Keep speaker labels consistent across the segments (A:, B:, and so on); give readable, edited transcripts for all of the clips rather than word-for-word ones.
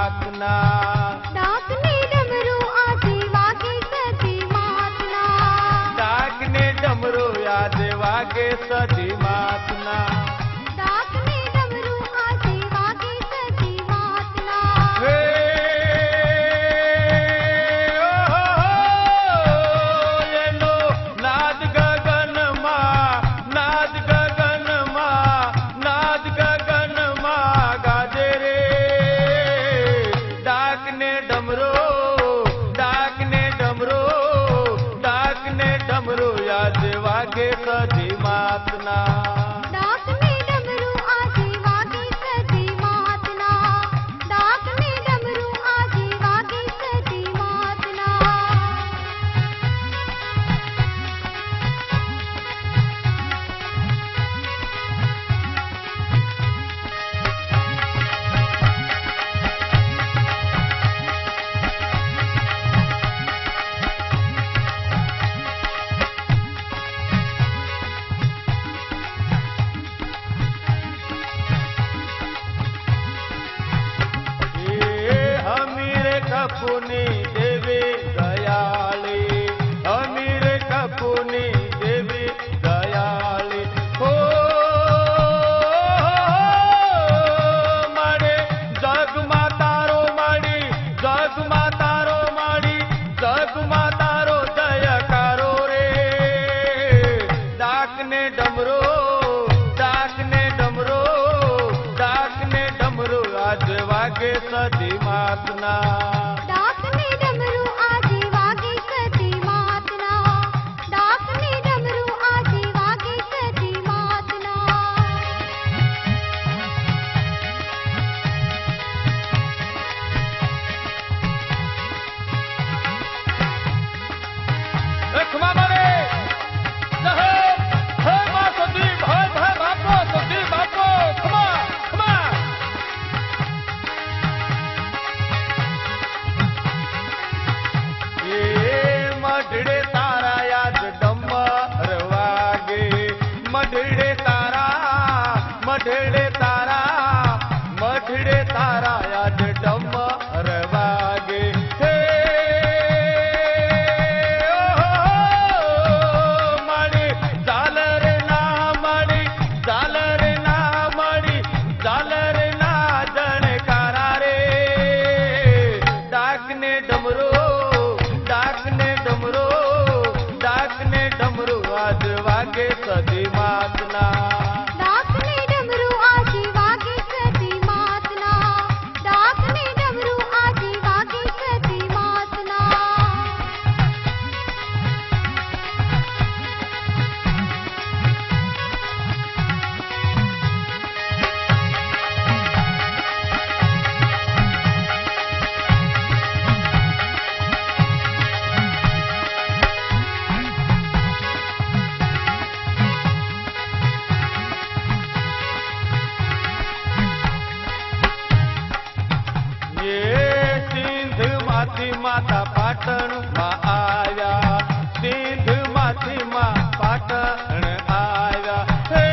A: मातना
B: डाकने डमरू आजे वागे सती मातना
A: डाकने डमरू आजे वागे सती मातना
B: डाकने डमरू आजे वागे सती मातना
A: हे येनो नाद गगन मा गाजे रे डाकने डमरू याद वागे सती मातना
B: डाकने डमरू आजे वागे सती मातना डाकने डमरू आजे वागे सती मातना
A: कपुनी देवी दयाली अमीर कपुनी देवी दयाली हो मारे जग मातारो माड़ी जग मातारो माड़ी जग मातारो जयकारो रे डाकने डमरो आज वागे सती मातना
B: डाकने डमरू आजे वागे सती मातना डाकने डमरू आजे वागे सती मातना
A: खमा मारे हे मां सती भाई बापो सती बापो खमा मढड़े तारा याद डमर वागे मढड़े तारा याद डमर वागे हे माड़ी झालर ना जनकारा रे डाकने डमरू आज वागे सती मातना
B: डाकने डमरू आजे वागे सती मातना डाकने डमरू आजे वागे सती मातना
A: माता पाटण मा आया सिंध माथी मा पाटण आया हे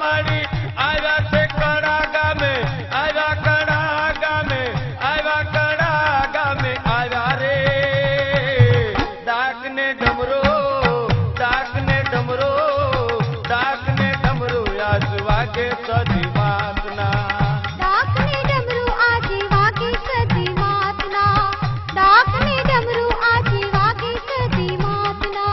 A: माड़ी आया छे कड़ा गामे आया रे डाकने डमरू आज वागे सती मातना
B: डाकने डमरू आजे वागे सती मातना डाकने डमरू आजे वागे सती मातना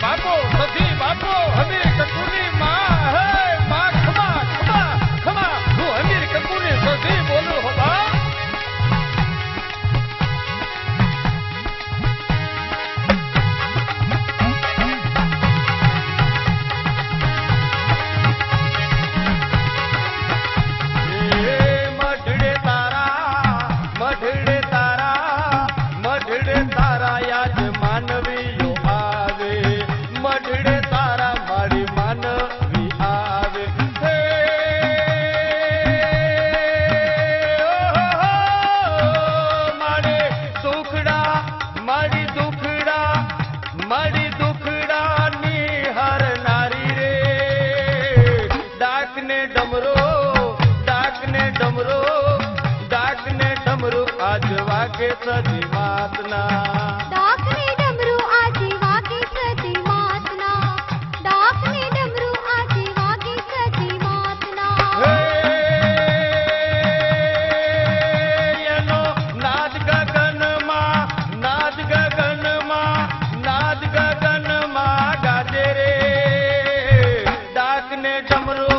A: बापो सती बापो हमीर ककुनी माँ है माँ खमा तू हमीर ककुनी सती बोलो हो बा વાગે સતી માતના
B: ડાકને ડમરૂ આજે વાગે સતી માતના ડાકને ડમરૂ આજે વાગે સતી માતના
A: હે એનો નાદ ગગનમાં નાદ ગગનમાં ગાજે રે ડાકને ડમરૂ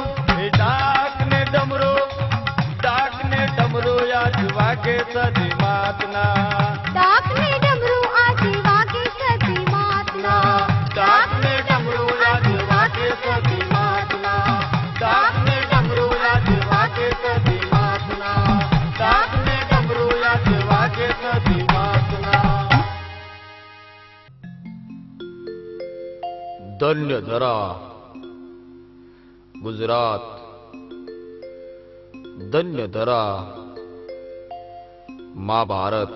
A: ડાકને ડમરૂ આજ વાગે સતી માતના
B: ડાકને ડમરૂ આજે વાગે સતી માતના
A: ડાકને ડમરૂ આજ વાગે સતી માતના ડાકને ડમરૂ આજ વાગે સતી માતના ડાકને ડમરૂ આજ વાગે સતી માતના ધન્ય ધરા ગુજરાત ધન્ય ધરા મહાભારત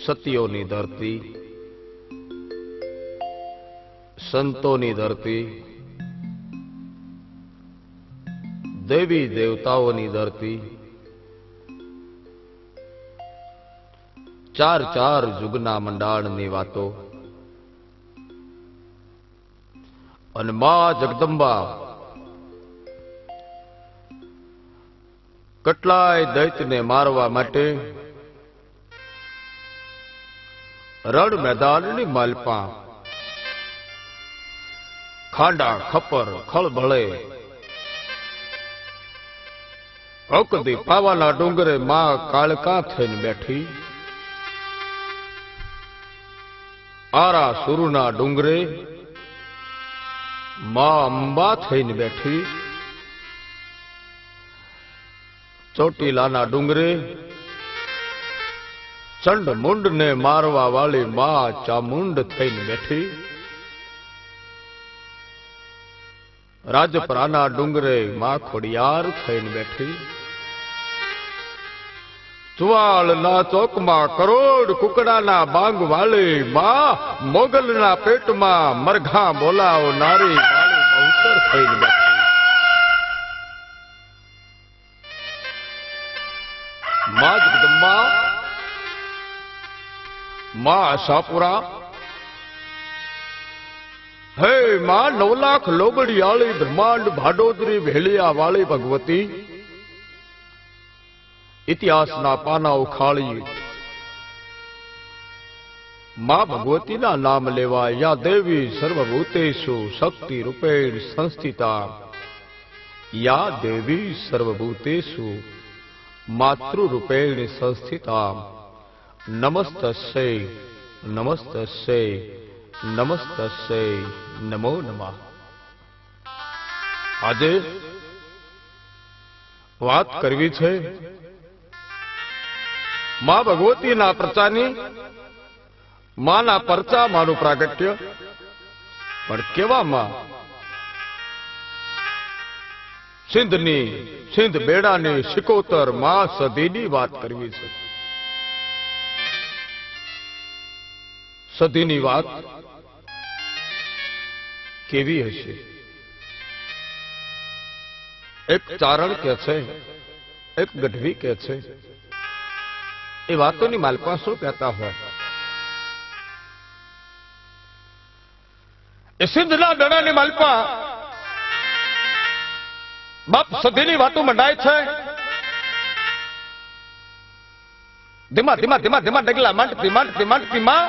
A: સતીઓની ધરતી સંતોની ધરતી દેવી દેવતાઓની ધરતી ચાર ચાર જુગના મંડાણની વાતો અને માં જગદંબા કેટલાય દૈત્યને મારવા માટે રણ મેદાનની માલપા ખાંડા ખપર ખળભળે ભૌકદી પાવાના ડુંગરે માં કાળકા થઈને બેઠી આરા સુરુના ડુંગરે માં અંબા થઈને બેઠી ચોટીલાના ડુંગરે ચંડ મુંડ ને મારવા વાળી માં ચામુંડ થઈને બેઠી રાજપરાના ડુંગરે માં ખોડિયાર થઈને બેઠી ચુવાળના ચોકમાં કરોડ કુકડાના બાંગ વાળી માં મોગલના પેટમાં મરઘા બોલાવનારી વાળી બહુતર થઈને બેઠી માં જગદંબા માં આશાપુરા હે માં 9 લાખ લોબડિયાળી બ્રહ્માંડ ભાડોદરી વેલિયા વાળી ભગવતી ઇતિહાસના પાના ઉખાળી માં ભગવતીના નામ લેવા યા દેવી સર્વભૂતેષુ શક્તિ રૂપેણ સંસ્થિતા યા દેવી સર્વભૂતેષુ માતૃરૂપેણ સંસ્થિતા નમસ્તસ્યૈ નમસ્તસ્યૈ નમસ્તસ્યૈ નમો નમઃ આજે વાત કરવી છે માં ભગવતીના પ્રચારની માના પરચા માનું પ્રાગટ્ય પણ કેવામાં સિંધ બેડાની શિકોતર માં સદીની વાત કરવી છે સદીની વાત કેવી હશે એક ચારણ કે છે એક ગઢવી કે છે એ વાતોની માલપા શું કહેતા હોય એ સિંધના દડાની માલપા બાપ સદીની વાતો મંડાય છે ધીમા ધીમા ધીમા ધીમા ડગલા માંડતી માં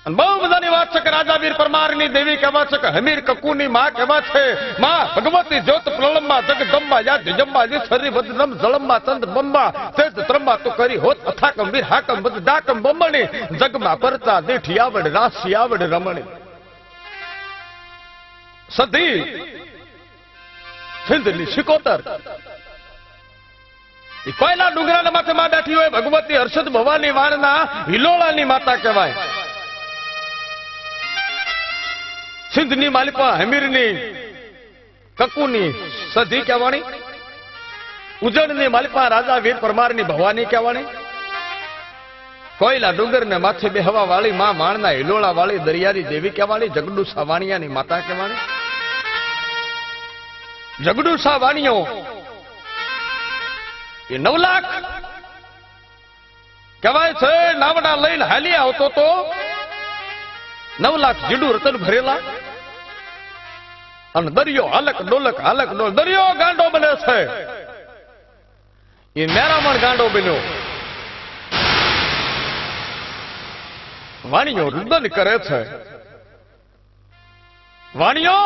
A: અને બહુ બધાની વાત છે કે રાજા વીર પરમારની દેવી કહેવા છે કે હમીર કકુની માં કહેવા છે માં ભગવતી જ્યોત પ્રલંબા જગદંબા યાદ જંબા જી સરી વદનમ જળંબા ચંદ્ર બંબા તેજ ત્રંબા તો કરી હોત અથાકમ વીર હાકમ બદ ડાકમ બંબણી જગમાં પરતા દેઠી આવડ રાશિ આવડ રમણી સદી સિંધની શિકોતર કોયલા ડુંગરાના માથે માં બેઠી હોય ભગવતી હર્ષદ ભવાની વાણના હિલોળાની માતા કહેવાય સિંધની માલિપા હમીરની કકુની સધી કહેવાણી ઉજળની માલિપા રાજા વીર પરમારની ભવાની કહેવાણી કોયલા ડુંગર ને માથે બેહવા વાળી માં માણના હિલોળા વાળી દરિયાની દેવી કહેવાણી જગડુ સાવાણિયાની માતા કહેવાણી જગડુસા વાણીઓ એ 9 લાખ કહેવાય છે નાવડા લઈને હાલી આવતો તો 9 લાખ જીડું રતન ભરેલા અને દરિયો હાલક ડોલક દરિયો ગાંડો બને છે. એ મેરામણ ગાંડો બન્યો. વાણીઓ રુદન કરે છે. વાણીઓ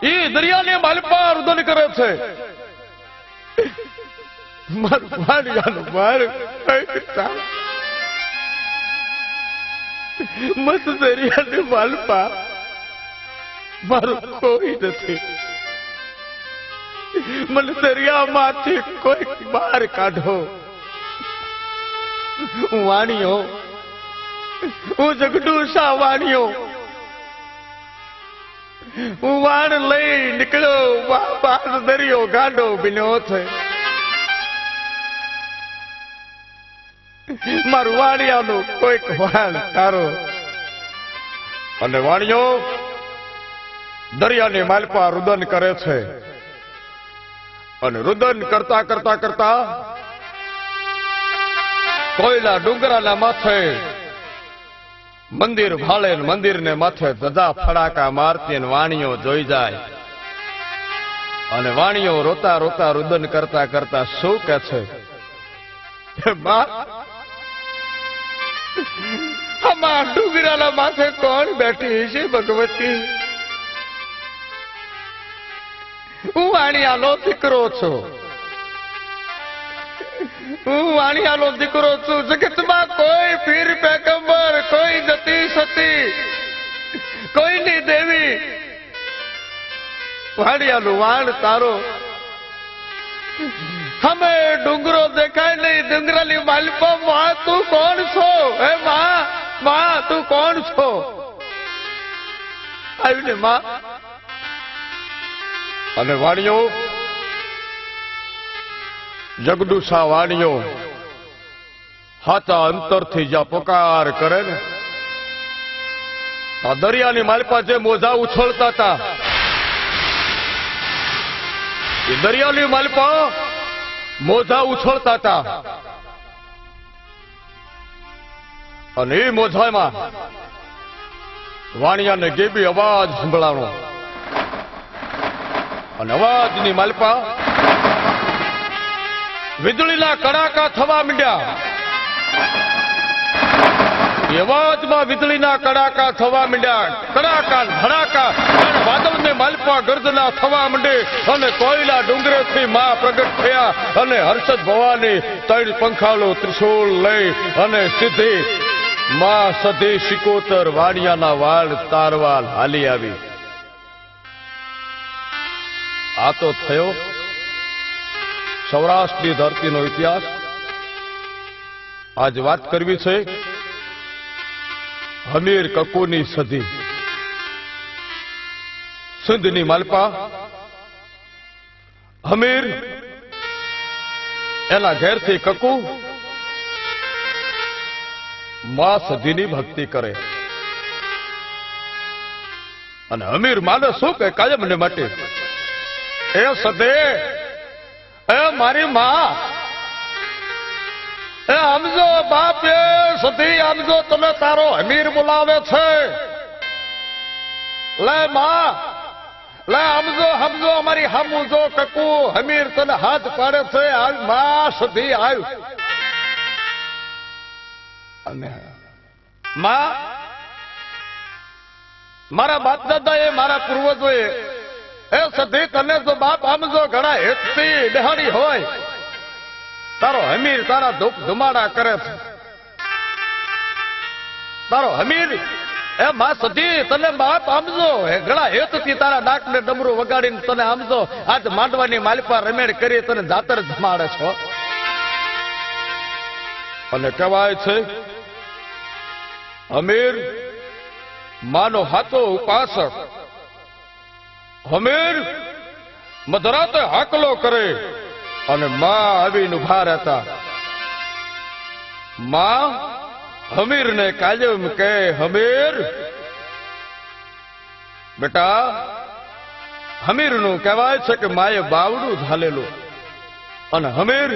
A: એ દરિયાને માલપા રુદન કરે છે. મારું વાણિયાનું મારું મત દરિયાને માલપા મારું કોઈ નથી. મને દરિયામાંથી કોઈ બહાર કાઢો. હું વાણીઓ, હું જગડુસા વાણીઓ, હું વાણ લઈ નીકળ્યો. બાર દરિયો ગાંડો બન્યો છે. મારું વાણિયાનું કોઈક વાણ તારો. અને વાણીઓ દરિયાની માલપા રુદન કરે છે. અને રુદન કરતા કરતા કરતા કોયલા ડુંગરાના માથે મંદિર ભાળે, મંદિરને માથે ધજા ફડાકા મારતી વાણીઓ જોઈ જાય. અને વાણીઓ રોતા રોતા રુદન કરતા કરતા શું કે છે? આમાં ડુંગરાના માથે કોણ બેઠી છે ભગવતી? હું વાણિયાનો દીકરો છું. હું વાણિયાનો દીકરો છું. જગતમાં કોઈ પીર પેગંબર, કોઈ જતી સતી, કોઈની દેવી. વાણિયાનું વાણ તારો. અમે ડુંગરો દેખાય નહીં. ડુંગરાની માલપા માં તું કોણ છો? હે માં તું કોણ છો? આવીને માં. અને વાણીઓ જગડુસા વાણીઓ હાથા અંતરથી જ્યાં પોકાર કરે ને, આ દરિયાની માલપા જે મોજા ઉછળતા હતા, એ દરિયાની માલપા મોજા ઉછળતા હતા. અને એ મોજામાં વાણિયાને ગેબી અવાજ સંભળાણો. અને અવાજની માલપા વીજળીના કડાકા થવા માંડ્યા. અવાજમાં વીજળીના કડાકા થવા માંડ્યા. કડાકા ધડાકા વાદળની માલપા ગર્જના થવા માંડે. અને કોયલા ડુંગરેથી માં પ્રગટ થયા. અને હર્ષદ ભવાની 3 પંખાળો ત્રિશૂળ લઈ અને સીધી માં સધી શિકોતર વાણિયાના વાળ તારવાલ હાલી આવી. આ તો થયો સૌરાષ્ટ્રની ધરતીનો ઇતિહાસ. આજ વાત કરવી છે હમીર કકુની સધી. સિંધની માલપા હમીર એના ઘેરથી કકુ માં સધીની ભક્તિ કરે. અને હમીર માને શું કે કાયમને માટે, એ સદે, એ મારી માં, એ સમજો બાપ, એ સધી સમજો, તને તારો હમીર બોલાવે છે. લે માં, લે સમજો સમજો, અમારી હામું જો કકુ હમીર તને હાથ પાડે છે. આવ માં સધી આવ. અને માં, મારા બાપ દાદા એ મારા પૂર્વજોએ એ સધી તને જો બાપ સમજો ઘણા હેતથી બેહાડી હોય, તારો હમીર તારા ધૂપ ધુમાડા કરે છે. તારો હમીર એ માં સધી તને બાપ સમજો ઘણા હેતથી તારા ડાક ને ડમરું વગાડીને તને સમજો આજ માંડવાની માલપા રમેડ કરી તને જાતર જમાડે છો. અને કહેવાય છે હમીર માનો હાથો ઉપાસક. હમીર મધરાતે હાકલો કરે અને માં આવીને ઉભા રહેતા. માં હમીરને કાયમ કહે, હમીર બેટા, હમીરનું કહેવાય છે કે માએ બાવડું ઝાલેલું અને હમીર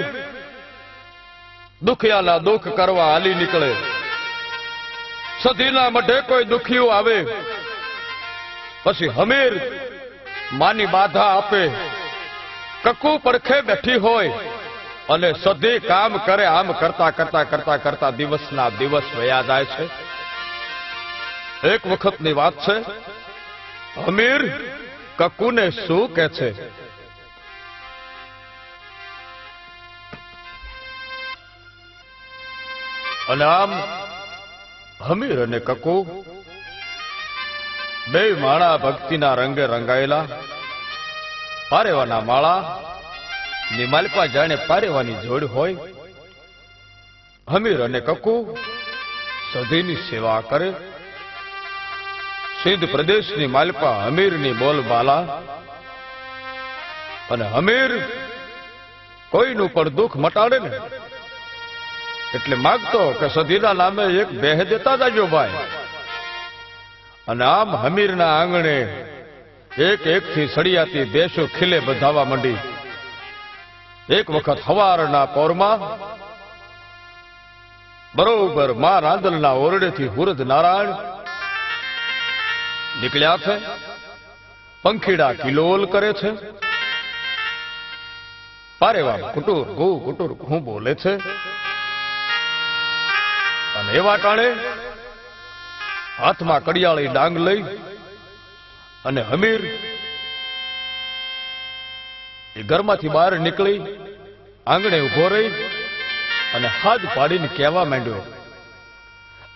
A: દુખિયાના દુઃખ કરવા હાલી નીકળે. સધીના મઢે કોઈ દુખિયું આવે પછી હમીર માની બાધા આપે. કકુ પડખે બેઠી હોય અને સધી કામ કરે. આમ કરતા કરતા કરતા કરતા દિવસના દિવસ વયા જાય છે. એક વખતની વાત છે, હમીર કકુને શું કહે છે? અને આમ હમીર અને કકુ બે માળા ભક્તિના રંગે રંગાયેલા, પારેવાના માળા ની માલપા જાણે પારેવાની જોડ હોય. હમીર અને કકુ સધીની સેવા કરે. સિંધ પ્રદેશની માલપા હમીરની બોલબાલા. અને હમીર કોઈનું પણ દુઃખ મટાડે ને એટલે માગતો કે સધીના નામે એક બેહ દેતા જાજો ભાઈ. અને આમ હમીરના આંગણે એક એક થી સળિયાતી દેશો ખીલે બંધાવા માંડી. એક વખત હવારના પોરમાં બરોબર માં રાંદલના ઓરડેથી હુરદ નારાયણ નીકળ્યા છે. પંખીડા કિલોલ કરે છે. પારેવા કુટુર ઘૂ કુટુર ઘૂ બોલે છે. અને એવા ટાણે હાથમાં કડિયાળી ડાંગ લઈ અને હમીર એ ઘરમાંથી બહાર નીકળી આંગણે ઉભો રહી અને હાથ પાડીને કહેવા માંડ્યો,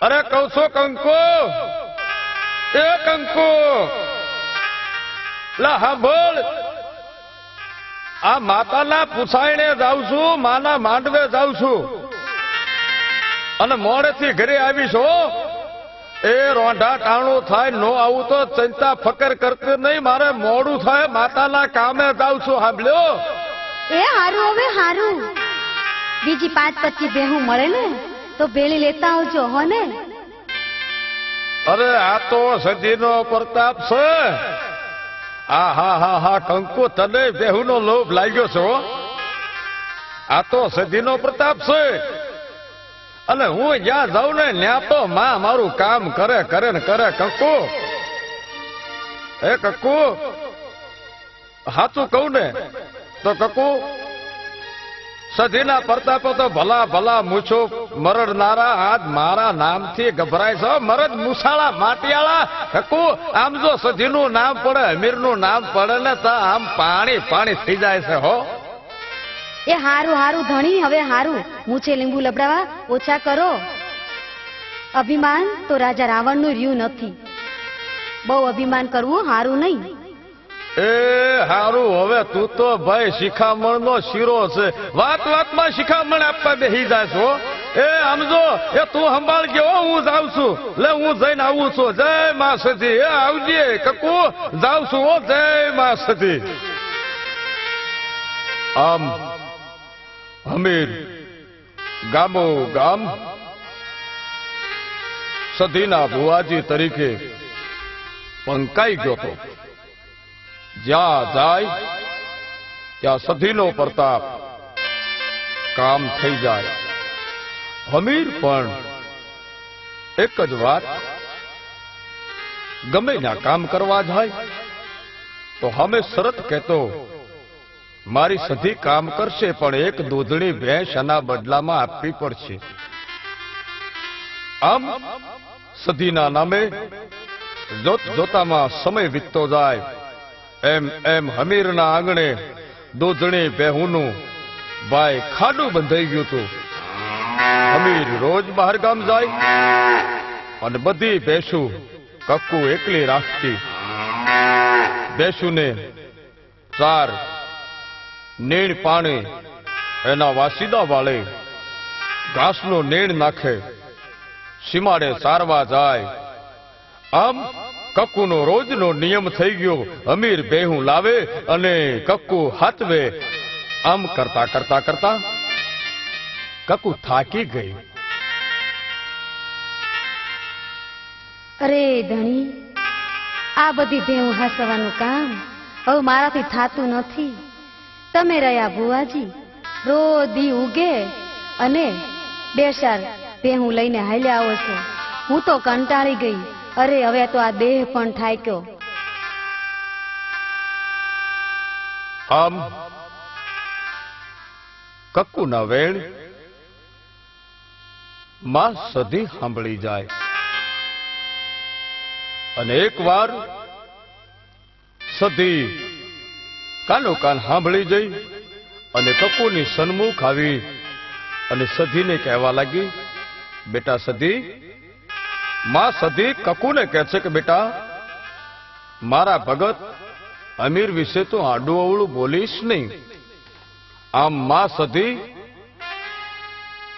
A: અરે કહું છો કંકુ, એ કંકુ, લા હા બોલ. આ માતાના પુછાયણે જાઉં છું, માના માંડવે જાઉં છું અને મોડેથી ઘરે આવીશ હો. એ રોંઢા ટાણું થાય, નો આવું તો ચિંતા ફકર કરતી નહીં, મારે મોડું થાય, માતાના કામે જાઉં છું. સાંભળ્યો?
B: એ હારું, હવે હારું. બીજી 5-25 બેહું મળે ને તો ભેળી લેતા આવજો હો ને.
A: અરે આ તો સધીનો પ્રતાપ છે. આ હા હા હા કંકુ, તને બેહુનો લોભ લાગ્યો છે હો. આ તો સધીનો પ્રતાપ છે. અને હું જ્યાં જાઉં ને ત્યાં તો માં મારું કામ કરે કરે ને કરે. કંકુ, એ કંકુ, સાચું કહું ને તો કંકુ, સધીના પ્રતાપો તો ભલા ભલા મૂછો મરડનારા આજ મારા નામથી ગભરાય છે. મરદ મુસાળા માટિયાળા. કંકુ, આમ જો સધીનું નામ પડે, હમીરનું નામ પડે ને તો આમ પાણી પાણી થઈ જાય છે હો.
B: એ હારું હારું ધણી, હવે હારું. મૂછે લીંબુ લબડાવા ઓછા કરો. અભિમાન તો રાજા રાવણનું રહ્યું નથી. બહુ અભિમાન કરવું હારું નહીં.
A: એ હારું, હવે તું તો ભાઈ શિખામણનો શીરો છે. વાત વાતમાં શિખામણ આપવા બેહી જાય છો. એ સમજો, એ તું સંભાળ ગયો, હું જાઉં છું. લે હું જઈને આવું છું. જય માં સધી. એ આવજે કકુ, જાઉં છું હો. જય માં સધી. આમ હમીર ગામો ગામ સધીના ભુવાજી તરીકે પંકાઈ ગયો હતો. જ્યાં જાય ત્યાં સધીનો પ્રતાપ કામ થઈ જાય. હમીર પણ એક જ વાત, ગમે ત્યાં કામ કરવા જાય તો હમે શરત કહેતો, મારી સધી કામ કરશે પણ એક દૂધણી ભેંસ આના બદલામાં આપવી પડશે. આમ સધીના નામે જોત જોતામાં સમય વીતતો જાય. એમ એમ હમીરના આંગણે દૂધણી બેહુનું ભાઈ ખાડું બંધાઈ ગયું હતું. હમીર રોજ બહાર ગામ જાય અને બધી ભેંસું કક્કુ એકલી રાખતી. ભેંસુને ચાર નીણ પાણી એના વાસીદા વાળે, ઘાસનો નીણ નાખે, સીમાડે સારવા જાય. આમ કક્કુનો રોજનો નિયમ થઈ ગયો. હમીર બેહું લાવે અને કક્કુ હાથવે. આમ કરતા કરતા કરતા કક્કુ થાકી ગઈ.
B: અરે ધણી, આ બધી ભેહું હાસવાનું કામ હવે મારાથી થાતું નથી. તમે રહ્યા ભુવાજી, રોજ દી ઉગે અને બે ચાર ભેહું લઈને હાલ્યા આવો છો. હું તો કંટાળી ગઈ. અરે હવે તો આ દેહ પણ થાક્યો.
A: આમ કક્કુના વેણ માં સધી સાંભળી જાય અને એકવાર સધી કાનો કાન સાંભળી જઈ અને કક્કુની સન્મુખ આવી અને સધીને કહેવા લાગી, બેટા સધી, માં સધી કક્કુને કહે છે કે બેટા, મારા ભગત અમીર વિશે તો આડું અવળું બોલીશ નહીં. આમ માં સધી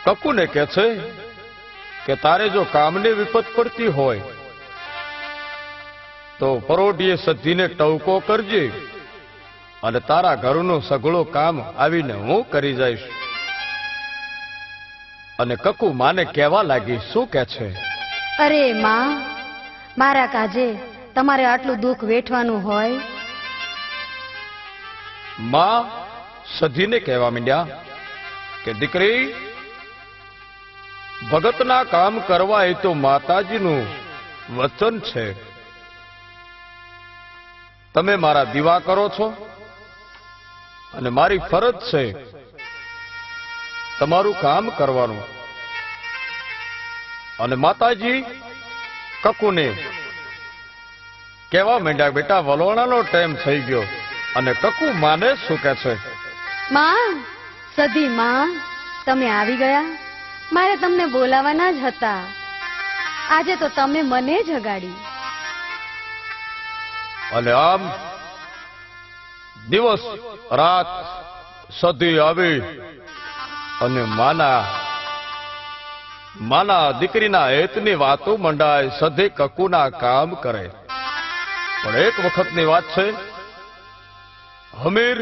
A: કક્કુને કહે છે કે તારે જો કામની વિપત પડતી હોય તો પરોઢીએ સધીને ટવકો કરજે અને તારા ઘરનું સઘળું કામ આવીને હું કરી જઈશ. અને કક્કુ માને કહેવા લાગી, શું કહે છે?
B: અરે માં, મારા કાજે તમારે આટલું દુઃખ વેઠવાનું હોય?
A: માં સધીને કહેવા માંડ્યા કે દીકરી, ભગતના કામ કરવા એ તો માતાજીનું વચન છે. તમે મારા દીવા કરો છો અને મારી ફરજ છે તમારું કામ કરવાનું. અને માતાજી કક્કુને કહેવા માંડ્યા, બેટા વલોણાનો ટાઈમ થઈ ગયો. અને કક્કુ માને શું કહે છે?
B: માં, સધી માં, તમે આવી ગયા. મારે તમને બોલાવાના જ હતા. આજે તો તમે મને જગાડી.
A: અને આમ દિવસ રાત સધી આવી અને માના દીકરીના હેતની વાતો મંડાય. સધી કક્કુના કામ કરે. પણ એક વખતની વાત છે, હમીર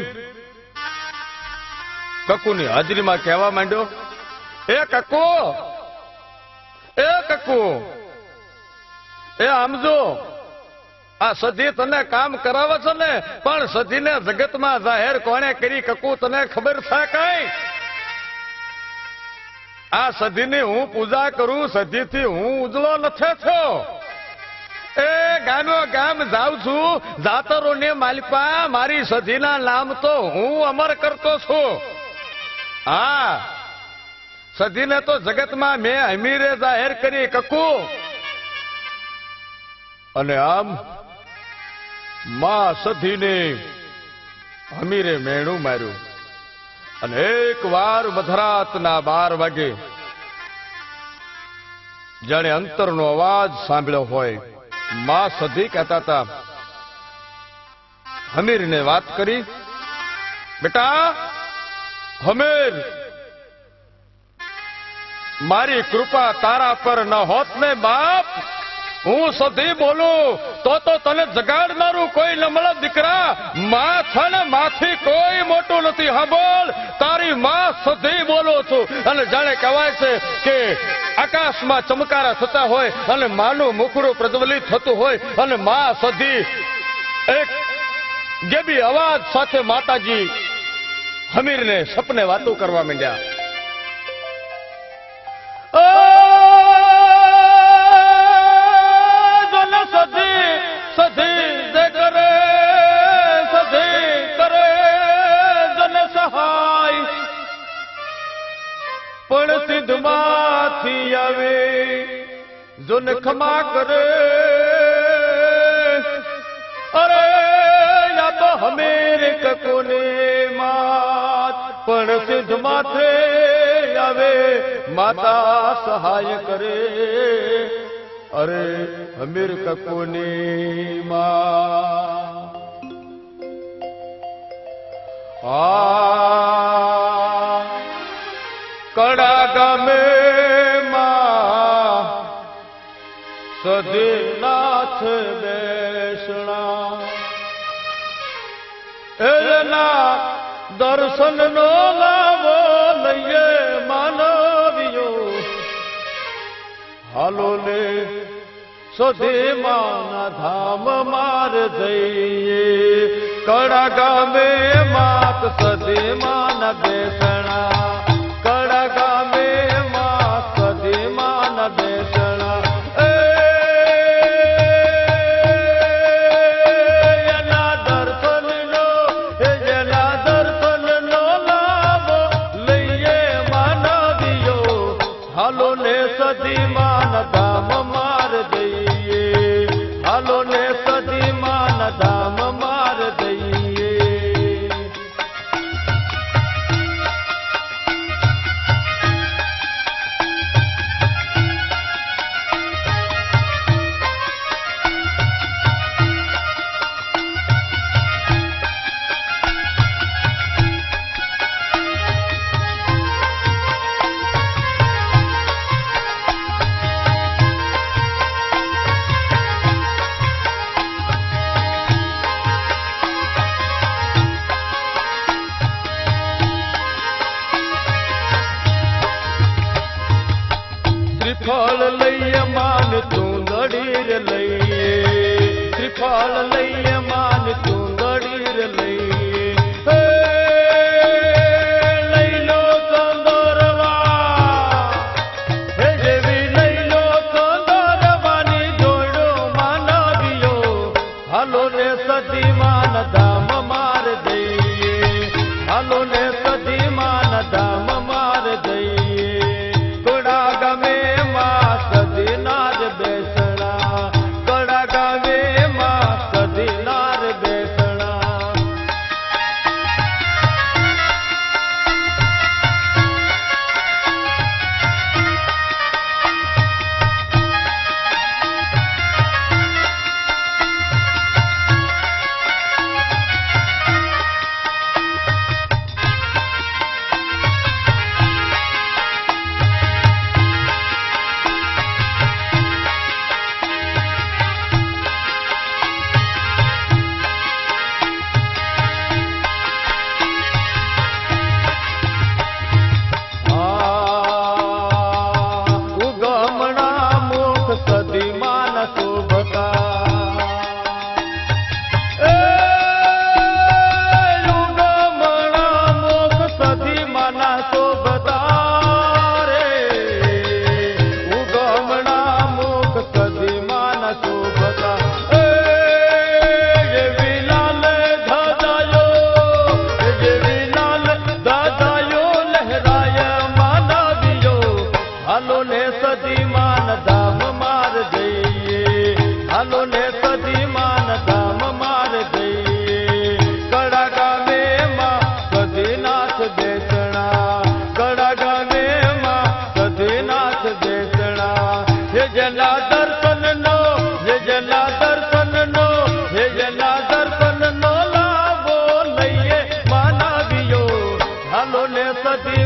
A: કક્કુની હાજરીમાં કહેવા માંડ્યો, એ કક્કુ, એ કક્કુ, એ આમજો, આ સધી તને કામ કરાવે છે ને, પણ સધીને જગતમાં જાહેર કોણે કરી કક્કુ તને ખબર છે કઈ? આ સધીની હું પૂજા કરું, સધીથી હું ઉજળો નથી થયો. એ ગાનો ગામ જાઉં છું, જાતરોને માલપા મારી સધીના નામ તો હું અમર કરતો છું. હા, સધીને તો જગતમાં મેં અમીરે જાહેર કરી કક્કુ. અને આમ માં સધીને અમીરે મેણું માર્યું. અને એક વાર મધરાતના 12 વાગે જાણે અંતરનો અવાજ સાંભળ્યો હોય, માં સધી કહેતા હતા, હમીરને વાત કરી, બેટા હમીર, મારી કૃપા તારા પર ન હોત ને બાપ, હું સધી બોલું તો તને જગાડનારું કોઈ ન મળે દીકરા. માં છે ને માથી કોઈ મોટું નથી. સાંભળ, તારી માં સધી બોલું છું. અને જાણે કહેવાય છે કે આકાશમાં ચમકારા થતા હોય અને માનું મુખડું પ્રજ્વલિત થતું હોય અને માં સધી એક ગેબી અવાજ સાથે માતાજી હમીરને સપને વાતો કરવા માંડ્યા. પણ સિદ્ધમાંથી આવે જોને ખમા કરે. અરે યા તો હમીર કક્કુને માત, પણ સિદ્ધ માથે આવે માતા સહાય કરે. અરે હમીર કક્કુની માત. કડા ગામે માં સધીનાથ બેસણા, એના દર્શન નો લાવો લઈએ માનવીઓ. હાલો ને સધી માના ધામ માર જઈએ. કડા ગામે માત સદી માન બેસણા, કડા ગામે માત સદી માન બેસણા. એના દર્શનનો જેના દર્શનનો લાભ લઈએ માનવીઓ, હાલો ને સદી માન ધામ માર દઈએ, હાલો ને સદી માન ધામ માર દઈએ. શ્રીફળ લઈએ માન ચુંદડી રે લઈએ, શ્રીફળ લઈએ માન ચુંદડી રે લઈએ. હે લઈ લો ચંદરવા, હે જેવી લઈ લો ચંદરવાની જોડો માનવીઓ, હાલો ને સદી માન ધામ માર દઈએ, હાલો ને સદી માન ધામ માર દઈએ. કડા ગામે માં સદીનાર બેસણા, કડા ગામે માં સદીનાર બેસણા. ઉગમણા મુખ સદી માન શોભતા, ઉગમણા મુખ સદી માન શોભતા રે, ઉગમણા મુખ સદી માન શોભતા. જેવી લાલ ધજાયો, જેવી લાલ ધજાયો લહેરાય માનવીઓ, હાલો ને સદી માન ધામ માર દઈએ, હાલો ને સદી માન ધામ માર દઈએ. કડા ગામે માં સદીનાથ બેસણા, કડા ગામે માં સદીનાથ બેસણા. હે જેના દર્શનનો, હે જેના દર્શનનો, હે જેના દર્શનનો લાભો લઈએ માનવીઓ, હાલો ને સદી